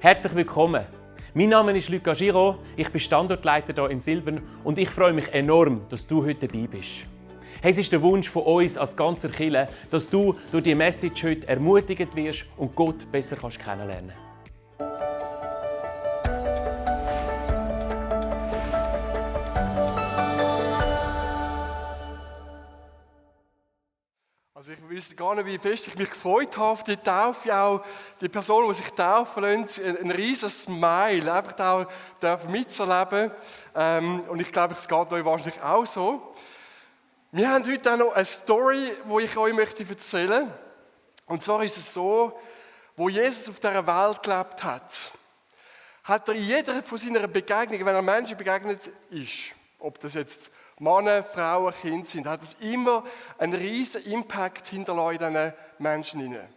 Herzlich willkommen. Mein Name ist Luca Giraud, ich bin Standortleiter hier in Silbern und ich freue mich enorm, dass du heute dabei bist. Hey, es ist der Wunsch von uns als ganzer Kirche, dass du durch diese Message heute ermutigt wirst und Gott besser kennenlernen kannst. Also ich wüsste gar nicht, wie fest ich mich gefreut habe auf die Taufe, auch die Personen, die sich taufen lassen, ein riesiges Smile, einfach auch mitzuerleben. Und ich glaube, es geht euch wahrscheinlich auch so. Wir haben heute auch noch eine Story, die ich euch erzählen möchte. Und zwar ist es so, wo Jesus auf dieser Welt gelebt hat er in jeder von seinen Begegnungen, wenn er Menschen begegnet ist, ob das jetzt Männer, Frauen, Kinder sind, hat es immer einen riesen Impact hinterlassen in diesen Menschen hinein.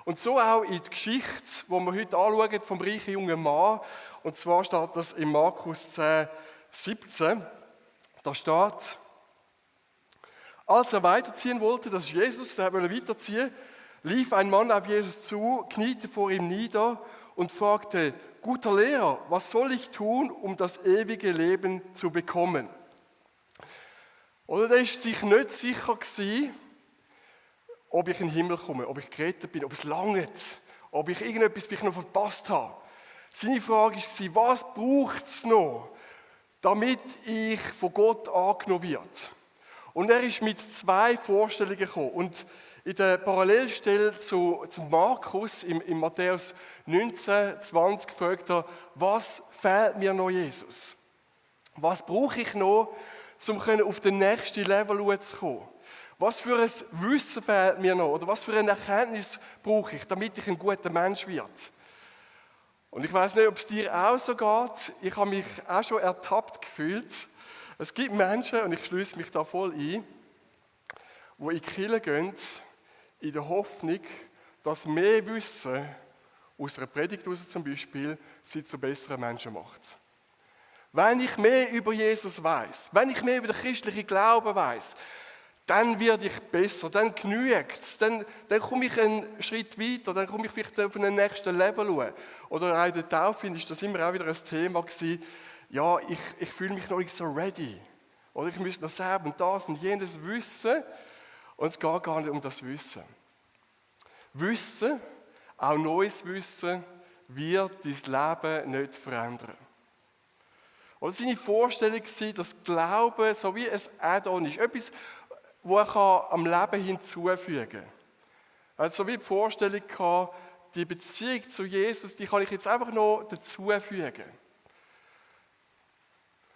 Und so auch in die Geschichte, die wir heute anschauen, vom reichen jungen Mann. Und zwar steht das in Markus 10, 17. Da steht, als er weiterziehen wollte, das ist Jesus, der wollte weiterziehen, lief ein Mann auf Jesus zu, kniete vor ihm nieder und fragte, guter Lehrer, was soll ich tun, um das ewige Leben zu bekommen? Oder der war sich nicht sicher gewesen, ob ich in den Himmel komme, ob ich gerettet bin, ob es langt, ob ich irgendetwas noch verpasst habe. Seine Frage war, was braucht es noch, damit ich von Gott angenommen werde? Und er ist mit zwei Vorstellungen gekommen. Und in der Parallelstelle zum Markus, in Matthäus 19, 20, fragt er, was fehlt mir noch, Jesus? Was brauche ich noch, um auf den nächsten Level zu kommen? Was für ein Wissen fehlt mir noch? Oder was für eine Erkenntnis brauche ich, damit ich ein guter Mensch werde? Und ich weiß nicht, ob es dir auch so geht. Ich habe mich auch schon ertappt gefühlt. Es gibt Menschen, und ich schließe mich da voll ein, die in die Kirche gehen, in der Hoffnung, dass mehr Wissen, aus einer Predigt heraus zum Beispiel, sie zu besseren Menschen macht. Wenn ich mehr über Jesus weiß, wenn ich mehr über den christlichen Glauben weiß, dann werde ich besser, dann genügt es, dann komme ich einen Schritt weiter, dann komme ich vielleicht auf einen nächsten Level. Oder auch in der Taufe ist das immer auch wieder ein Thema gewesen, ja, ich fühle mich noch nicht so ready. Oder ich muss noch selber und das und jenes wissen. Und es geht gar nicht um das Wissen. Wissen, auch neues Wissen, wird dein Leben nicht verändern. Oder seine Vorstellung war, dass Glauben so wie ein Add-on ist. Etwas, das er am Leben hinzufügen kann. Er hat so wie die Vorstellung gehabt, die Beziehung zu Jesus, die kann ich jetzt einfach noch dazufügen.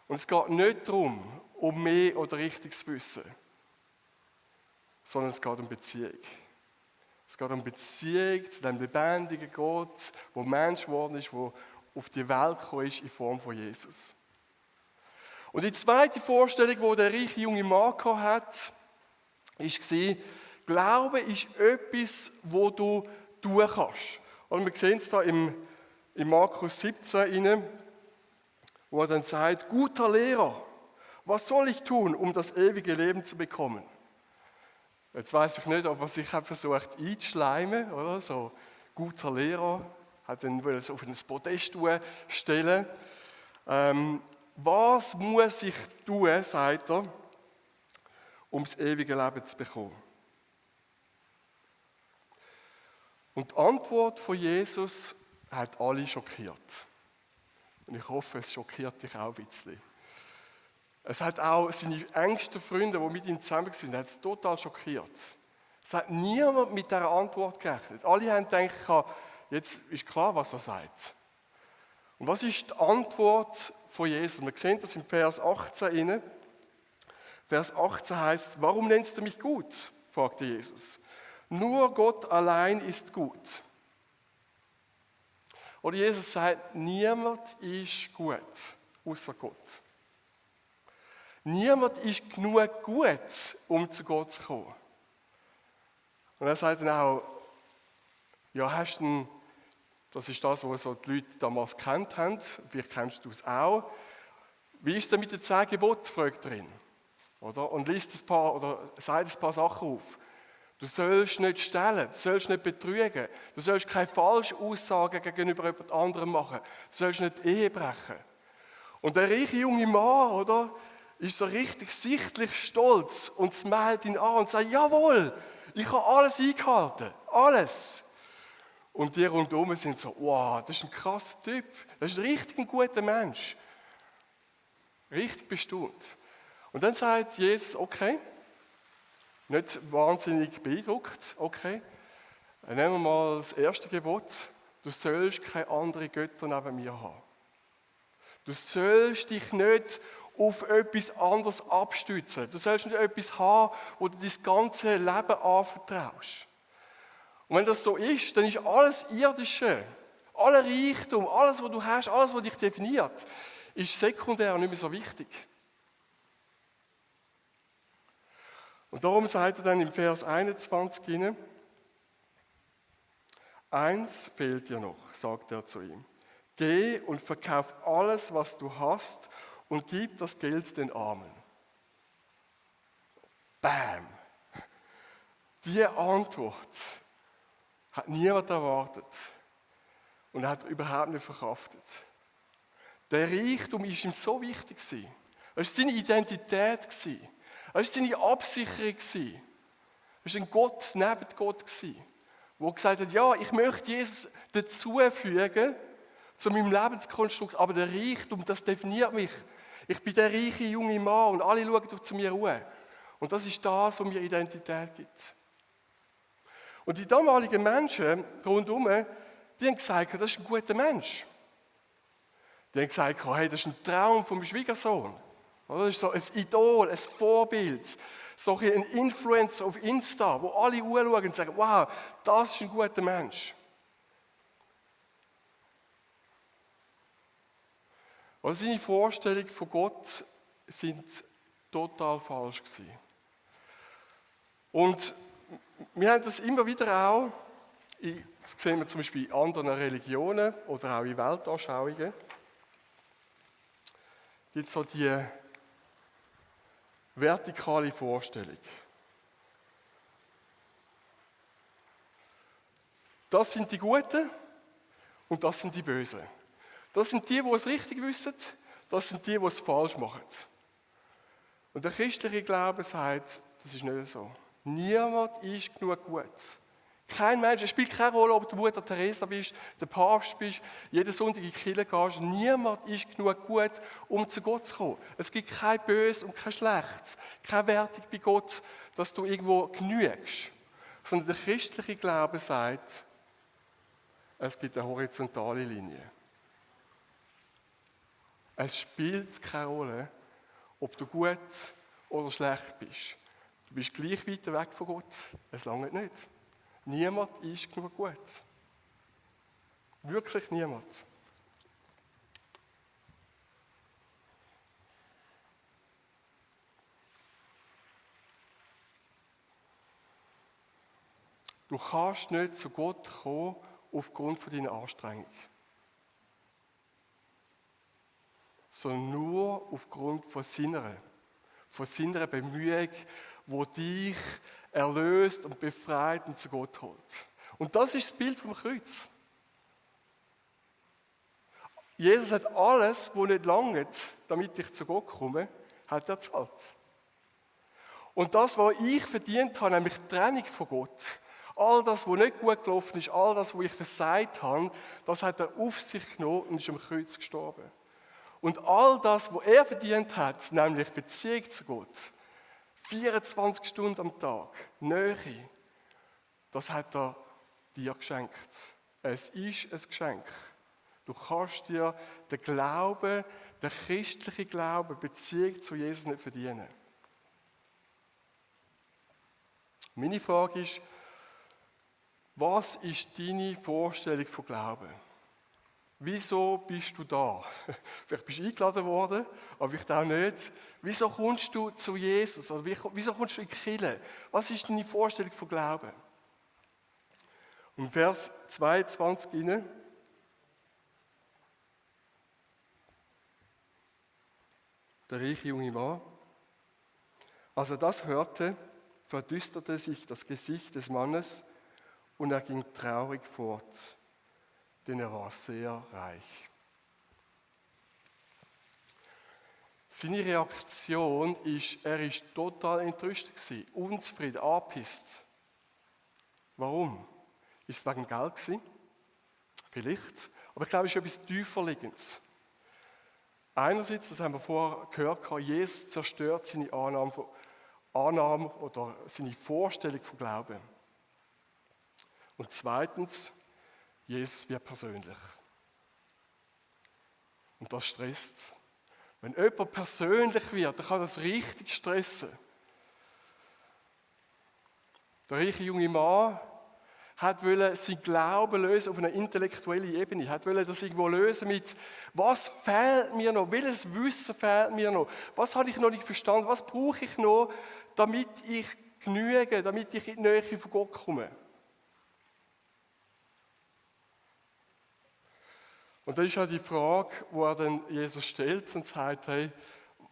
Und es geht nicht darum, um mehr oder richtiges Wissen, sondern es geht um Beziehung. Es geht um Beziehung zu dem lebendigen Gott, der Mensch geworden ist, der auf die Welt gekommen ist in Form von Jesus. Und die zweite Vorstellung, die der reiche junge Mann hatte, war, Glaube ist etwas, das du tun kannst. Und wir sehen es da in Markus 17, wo er dann sagt, guter Lehrer, was soll ich tun, um das ewige Leben zu bekommen? Jetzt weiß ich nicht, ob er sich versucht einzuschleimen, oder? So, guter Lehrer, hat dann es auf ein Podest stellen. Was muss ich tun, sagt er, um das ewige Leben zu bekommen? Und die Antwort von Jesus hat alle schockiert. Und ich hoffe, es schockiert dich auch ein bisschen. Es hat auch seine engsten Freunde, die mit ihm zusammen waren, hat es total schockiert. Es hat niemand mit dieser Antwort gerechnet. Alle haben gedacht, jetzt ist klar, was er sagt. Und was ist die Antwort von Jesus? Wir sehen das im Vers 18. Vers 18 heißt, warum nennst du mich gut? Fragte Jesus. Nur Gott allein ist gut. Oder Jesus sagt, niemand ist gut, außer Gott. Niemand ist genug gut, um zu Gott zu kommen. Und er sagt dann auch, ja, hast du, das ist das, was so die Leute damals gekannt haben, vielleicht kennst du es auch. Wie ist es denn mit den 10 Geboten, fragt er ihn. Oder? Und liest ein paar, oder sagt ein paar Sachen auf. Du sollst nicht stehlen, du sollst nicht betrügen, du sollst keine falschen Aussagen gegenüber jemand anderem machen, du sollst nicht Ehe brechen. Und der reiche junge Mann, oder, ist so richtig sichtlich stolz und smilet ihn an und sagt, jawohl, ich habe alles eingehalten, alles. Und die rundherum sind so, wow, das ist ein krasser Typ, das ist ein richtig guter Mensch. Richtig bestaunt. Und dann sagt Jesus, okay, nicht wahnsinnig beeindruckt, okay, nehmen wir mal das erste Gebot, du sollst keine anderen Götter neben mir haben. Du sollst dich nicht auf etwas anderes abstützen. Du sollst nicht etwas haben, wo du dein ganze Leben anvertraust. Und wenn das so ist, dann ist alles Irdische, aller Reichtum, alles, was du hast, alles, was dich definiert, ist sekundär und nicht mehr so wichtig. Und darum sagt er dann im Vers 21 hinein, eins fehlt dir noch, sagt er zu ihm. Geh und verkauf alles, was du hast und gib das Geld den Armen. Bam! Diese Antwort hat niemand erwartet und hat überhaupt nicht verkraftet. Der Reichtum war ihm so wichtig. Es war seine Identität. Es war seine Absicherung. Es war ein Gott neben Gott, der gesagt hat, ja, ich möchte Jesus dazufügen zu meinem Lebenskonstrukt, aber der Reichtum, das definiert mich. Ich bin der reiche junge Mann und alle schauen zu mir rüber. Und das ist das, was mir Identität gibt. Und die damaligen Menschen rundherum, die haben gesagt, das ist ein guter Mensch. Die haben gesagt, hey, das ist ein Traum von meinem Schwiegersohn. Das ist so ein Idol, ein Vorbild, so ein Influencer auf Insta, wo alle anschauen und sagen, wow, das ist ein guter Mensch. Aber seine Vorstellungen von Gott sind total falsch gewesen. Und wir haben das immer wieder auch, das sehen wir zum Beispiel in anderen Religionen oder auch in Weltanschauungen, gibt es so die vertikale Vorstellung. Das sind die Guten und das sind die Bösen. Das sind die es richtig wissen, das sind die es falsch machen. Und der christliche Glaube sagt, das ist nicht so. Niemand ist genug gut. Kein Mensch, es spielt keine Rolle, ob du Mutter Teresa bist, der Papst bist, jeden Sonntag in die Kirche gehst. Niemand ist genug gut, um zu Gott zu kommen. Es gibt kein Böses und kein Schlechtes, keine Wertung bei Gott, dass du irgendwo genügst. Sondern der christliche Glaube sagt, es gibt eine horizontale Linie. Es spielt keine Rolle, ob du gut oder schlecht bist. Du bist gleich weit weg von Gott. Es langt nicht. Niemand ist genug gut. Wirklich niemand. Du kannst nicht zu Gott kommen aufgrund von deiner Anstrengung, sondern nur aufgrund von seiner Bemühung, die dich erlöst und befreit und zu Gott holt. Und das ist das Bild vom Kreuz. Jesus hat alles, was nicht langt, damit ich zu Gott komme, hat er gezahlt. Und das, was ich verdient habe, nämlich die Trennung von Gott, all das, was nicht gut gelaufen ist, all das, was ich versagt habe, das hat er auf sich genommen und ist am Kreuz gestorben. Und all das, was er verdient hat, nämlich Beziehung zu Gott, 24 Stunden am Tag, Nähe, das hat er dir geschenkt. Es ist ein Geschenk. Du kannst dir den Glauben, den christlichen Glauben, Beziehung zu Jesus nicht verdienen. Meine Frage ist, was ist deine Vorstellung von Glauben? Wieso bist du da? Vielleicht bist du eingeladen worden, aber vielleicht auch nicht. Wieso kommst du zu Jesus? Oder wieso kommst du in die Kirche? Was ist deine Vorstellung von Glauben? Und Vers 22 hinein. Der reiche junge Mann. Als er das hörte, verdüsterte sich das Gesicht des Mannes und er ging traurig fort, denn er war sehr reich. Seine Reaktion ist, er ist total enttäuscht gewesen, unzufrieden, angepisst. Warum? Ist es wegen Geld gewesen? Vielleicht. Aber ich glaube, es ist etwas tieferliegendes. Einerseits, das haben wir vorher gehört, Jesus zerstört seine Annahme oder seine Vorstellung von Glauben. Und zweitens, Jesus wird persönlich. Und das stresst. Wenn jemand persönlich wird, dann kann das richtig stressen. Der reiche junge Mann wollte sein Glauben lösen auf einer intellektuellen Ebene. Er wollte das irgendwo lösen mit, was fehlt mir noch? Welches Wissen fehlt mir noch? Was habe ich noch nicht verstanden? Was brauche ich noch, damit ich genüge, damit ich in die Nähe von Gott komme? Und das ist auch die Frage, wo er dann Jesus stellt und sagt, hey,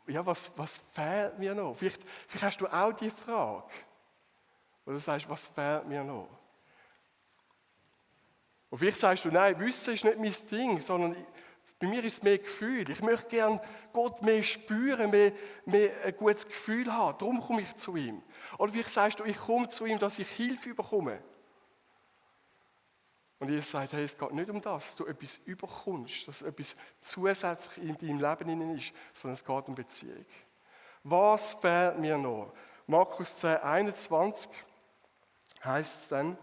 ja, was fehlt mir noch? Vielleicht hast du auch die Frage, wo du sagst, was fehlt mir noch? Und vielleicht sagst du, nein, Wissen ist nicht mein Ding, sondern bei mir ist es mehr Gefühl. Ich möchte gerne Gott mehr spüren, mehr ein gutes Gefühl haben. Darum komme ich zu ihm. Oder vielleicht sagst du, ich komme zu ihm, dass ich Hilfe bekomme. Und Jesus sagt, hey, es geht nicht um das, dass du etwas überkommst, dass etwas zusätzlich in deinem Leben ist, sondern es geht um Beziehung. Was fehlt mir noch? Markus 10, 21 heißt es dann,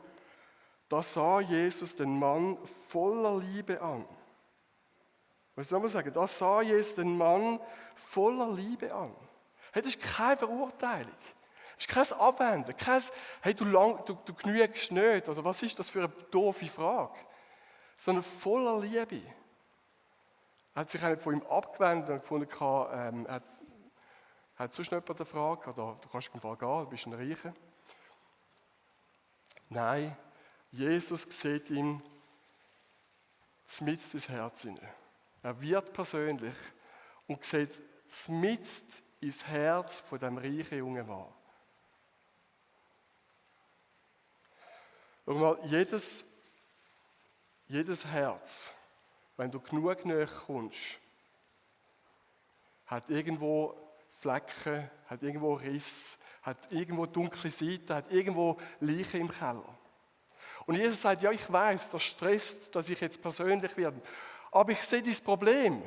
da sah Jesus den Mann voller Liebe an. Was soll man sagen? Da sah Jesus den Mann voller Liebe an. Hey, das ist keine Verurteilung. Das ist kein Abwenden, hey, du genügst nicht, oder was ist das für eine doofe Frage? Sondern voller Liebe. Er hat sich auch nicht von ihm abgewendet und gefunden, hat sonst jemand eine Frage, oder du kannst einfach gehen, du bist ein Reicher. Nein, Jesus sieht ihm mitten ins Herz hinein. Er wird persönlich und sieht mitten ins Herz von dem reichen jungen Mann. Schau mal, jedes Herz, wenn du genug näher kommst, hat irgendwo Flecken, hat irgendwo Riss, hat irgendwo dunkle Seiten, hat irgendwo Leichen im Keller. Und Jesus sagt, ja, ich weiß, das stresst, dass ich jetzt persönlich werde. Aber ich sehe dieses Problem.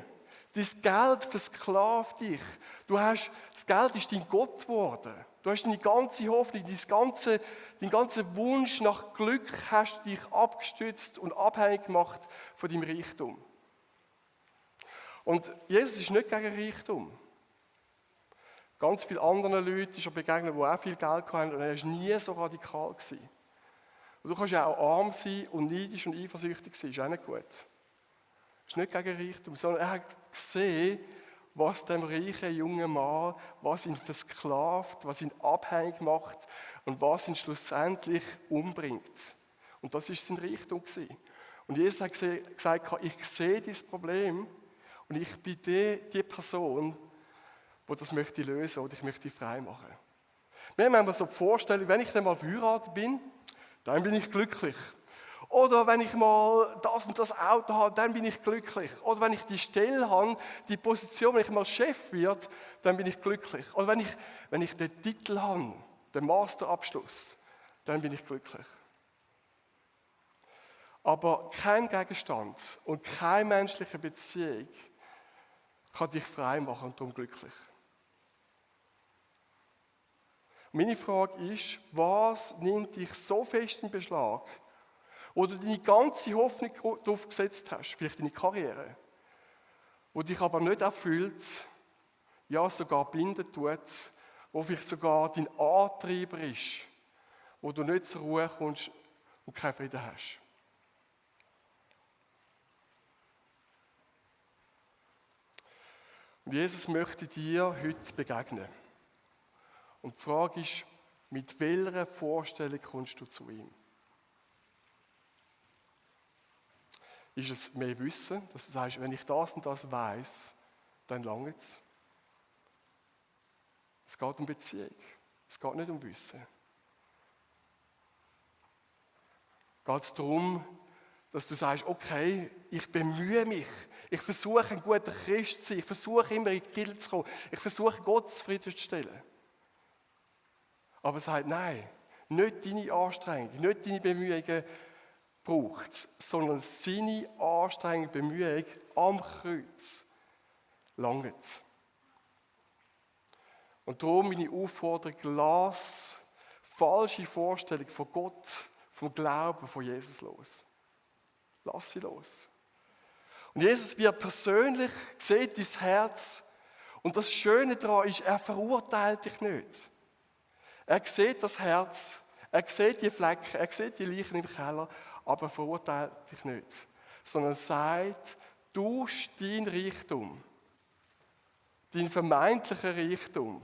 Dein Geld versklavt dich. Das Geld ist dein Gott geworden. Du hast deine ganze Hoffnung, dein ganzer Wunsch nach Glück hast dich abgestützt und abhängig gemacht von deinem Reichtum. Und Jesus ist nicht gegen Reichtum. Ganz vielen anderen Leuten ist er begegnet, die auch viel Geld hatten, und er war nie so radikal gewesen. Und du kannst ja auch arm sein und neidisch und eifersüchtig sein, ist auch nicht gut. Das ist nicht gegen Reichtum, sondern er hat gesehen, was dem reichen jungen Mann, was ihn versklavt, was ihn abhängig macht und was ihn schlussendlich umbringt. Und das ist sein Reichtum gewesen. Und Jesus hat gesagt, ich sehe dieses Problem und ich bin die Person, die das möchte lösen oder ich möchte frei machen. Wir haben einmal so die Vorstellung, wenn ich dann mal verheiratet bin, dann bin ich glücklich. Oder wenn ich mal das und das Auto habe, dann bin ich glücklich. Oder wenn ich die Stelle habe, die Position, wenn ich mal Chef werde, dann bin ich glücklich. Oder wenn ich den Titel habe, den Masterabschluss, dann bin ich glücklich. Aber kein Gegenstand und keine menschliche Beziehung kann dich frei machen und darum glücklich. Meine Frage ist, was nimmt dich so fest in Beschlag, wo du deine ganze Hoffnung darauf gesetzt hast, vielleicht deine Karriere, wo dich aber nicht erfüllt, ja sogar binden tut, wo vielleicht sogar dein Antreiber ist, wo du nicht zur Ruhe kommst und keinen Frieden hast. Und Jesus möchte dir heute begegnen. Und die Frage ist, mit welcher Vorstellung kommst du zu ihm? Ist es mehr Wissen, dass du sagst, wenn ich das und das weiss, dann langt es? Es geht um Beziehung. Es geht nicht um Wissen. geht es darum, dass du sagst, okay, ich bemühe mich. Ich versuche, ein guter Christ zu sein. Ich versuche, immer in die Kirche zu kommen. Ich versuche, Gott zufriedenzustellen. Aber er sagt, nein, nicht deine Anstrengung, nicht deine Bemühungen braucht es, sondern seine Anstrengung, Bemühung am Kreuz langt. Und darum meine Aufforderung, lass falsche Vorstellung von Gott, vom Glauben von Jesus los. Lass sie los. Und Jesus wird persönlich, sieht dein Herz. Und das Schöne daran ist, er verurteilt dich nicht. Er sieht das Herz, er sieht die Flecken, er sieht die Leichen im Keller, aber er verurteilt dich nicht. Sondern sagt, tausch deinen Reichtum, deinen vermeintlichen Reichtum.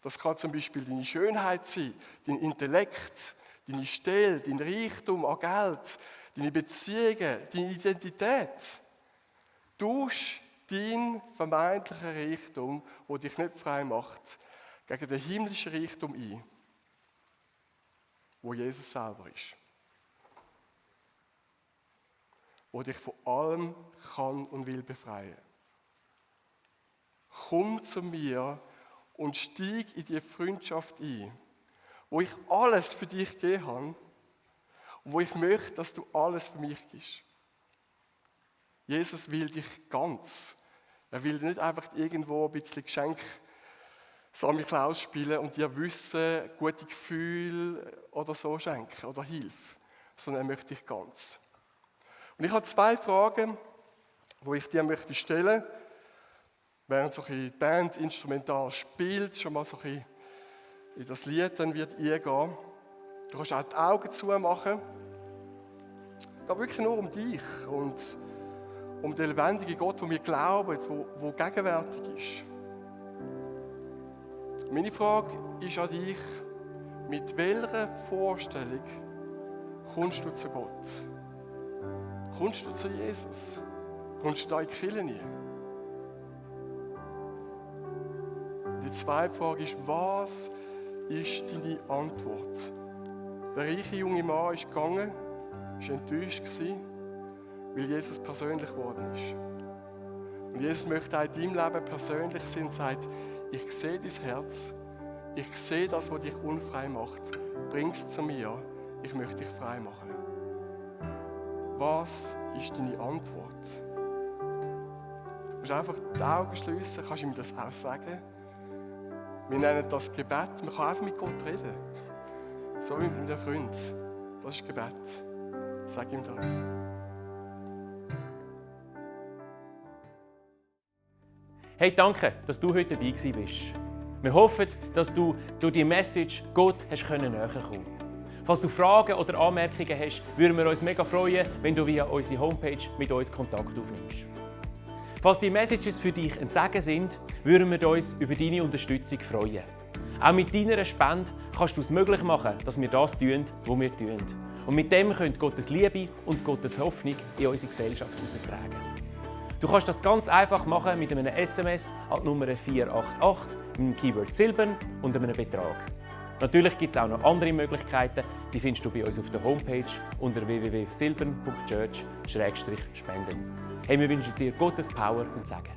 Das kann zum Beispiel deine Schönheit sein, dein Intellekt, deine Stelle, dein Reichtum an Geld, deine Beziehungen, deine Identität. Tausch deinen vermeintlichen Reichtum, der dich nicht frei macht, gegen den himmlischen Reichtum ein, wo Jesus selber ist. Wo dich von allem kann und will befreien. Komm zu mir und steig in die Freundschaft ein, wo ich alles für dich gegeben habe und wo ich möchte, dass du alles für mich gibst. Jesus will dich ganz. Er will nicht einfach irgendwo ein bisschen Geschenk Samichlaus spielen und dir Wissen, gute Gefühle oder so schenken oder Hilfe, sondern er möchte dich ganz. Und ich habe 2 Fragen, die ich dir möchte stellen, während so die Band instrumental spielt, schon mal so ein in das Lied dann wird eingehen. Du kannst auch die Augen zumachen. Es geht wirklich nur um dich und um den lebendigen Gott, wo wir glauben, der gegenwärtig ist. Meine Frage ist an dich, mit welcher Vorstellung kommst du zu Gott? Kommst du zu Jesus? Kommst du da in die Kirche rein? Die zweite Frage ist, was ist deine Antwort? Der reiche junge Mann ist gegangen, war enttäuscht gewesen, weil Jesus persönlich geworden ist. Und Jesus möchte auch in deinem Leben persönlich sein und sagt, ich sehe dein Herz, ich sehe das, was dich unfrei macht. Bring es zu mir, ich möchte dich frei machen. Was ist deine Antwort? Du musst einfach die Augen schliessen, kannst ihm das auch sagen. Wir nennen das Gebet, man kann einfach mit Gott reden. So wie mit einem Freund. Das ist Gebet. Sag ihm das. Hey, danke, dass du heute dabei bist. Wir hoffen, dass du durch die Message Gott näher kommen konntest. Falls du Fragen oder Anmerkungen hast, würden wir uns mega freuen, wenn du via unsere Homepage mit uns Kontakt aufnimmst. Falls die Messages für dich ein Segen sind, würden wir uns über deine Unterstützung freuen. Auch mit deiner Spende kannst du es möglich machen, dass wir das tun, was wir tun. Und mit dem könnt Gottes Liebe und Gottes Hoffnung in unsere Gesellschaft heraustragen. Du kannst das ganz einfach machen mit einem SMS an die Nummer 488 mit dem Keyword Silbern und einem Betrag. Natürlich gibt es auch noch andere Möglichkeiten, die findest du bei uns auf der Homepage unter www.silbern.church/spenden. Hey, wir wünschen dir Gottes Power und Segen.